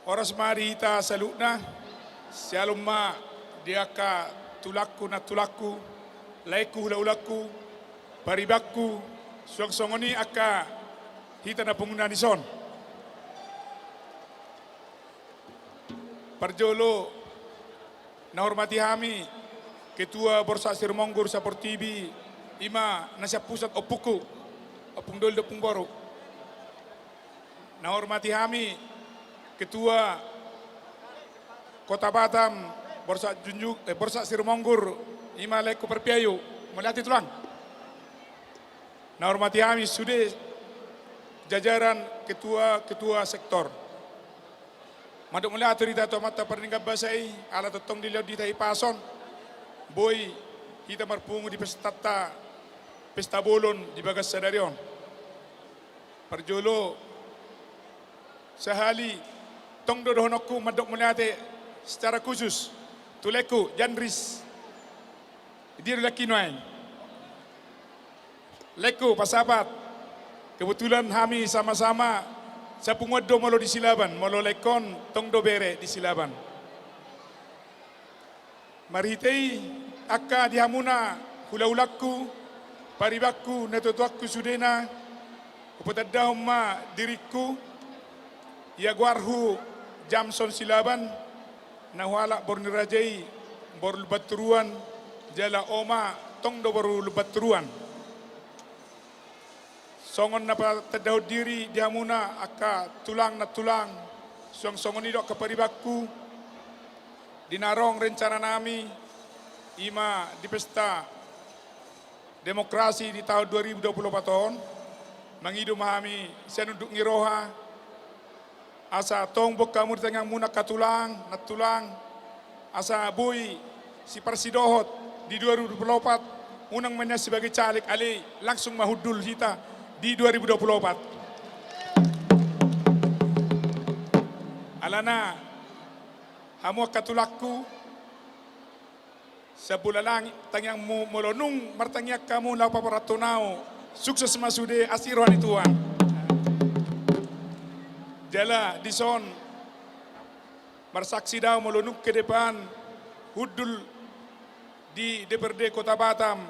Oras mari ita salukna, sialumma diaka tulaku na tulaku, laiku hula-ulaku, paribakku, suang-songoni aka hita na penguna di son. Parjolo, na hormati kami, Ketua Borsa Sirmonggur Saportibi, Ima Nasya Pusat Opuku, Opung Dol Opung Boru. Na hormati kami, Ketua Kota Batam, Borsa Sirmonggur, Ima Leku Perpiayu, Melati Tulang. Na hormati kami sudah jajaran ketua sektor. Maduk mula aturita to mata perningkap basai, ala totong dilihat di tahi pason. Boy, kita marpungu di pesta bolon di bagas sadarion. Parjolo, sehali, tong dodohonokku maduk muliate secara khusus. Tuleku, Janris, dir laki noai. Leku, pasabat, kebetulan kami sama-sama sa pungwaddo molo di Silaban, molo lekon tong do bere di Silaban. Marhitei akka dihamuna hula-ulakku, paribakku, netotuakku sudena, upatadahum ma diriku, yaguarhu Jamson Silaban, nahuala bor nirajai, bor lubatruan, jala oma tong do bor lubatruan. Songon na patadaw diri dihamuna aka tulang na tulang, songon idok kaparibakku, dinarong rencana nami, ima di pesta demokrasi di tahun 2024 mangidum kami senunduk ngiroha asa tong bok kamu ditengah muna katulang natulang asa bui si Persidohot di 2024 unang menya sebagai caleg ali langsung mahudul kita di 2024 alana hamu katulakku sebulalang tangyang mu molonung martangyak kamu lapa paratunao sukses masude asirohan ituan jala dison marsaksi daw molonung ke depan hudul di DPRD Kota Batam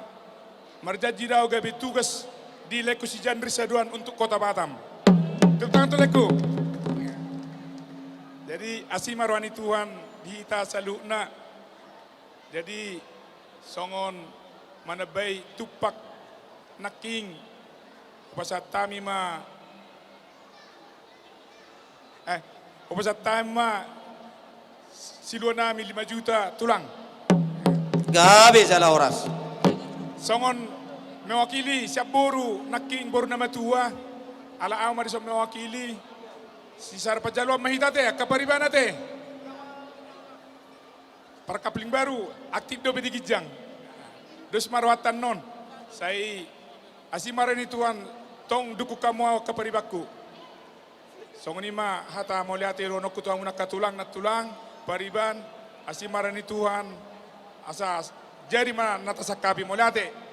marjaji daw gabi tugas di Leku si Janris Saduan untuk Kota Batam. Tepuk tangan tuh Leku. Jadi asimarwani Tuhan dihita salukna. Jadi songon manabay tupak naking upasat tami ma upasat tami ma siluan nami 5 juta tulang. Gabi salah oras. Songon mewakili siap boru naking boru nama tua ala amar so mewakili si sarpajalwa mahita teh kaparibana teh perkapling baru aktif do bedi gijang dos marwatan non saya asimaran tuan tong duku kamu kaparibakku songoni ma hata moliate rono kutuang nakatulang natulang pariban asimaran tuan asa jadi mana natasakapi moliate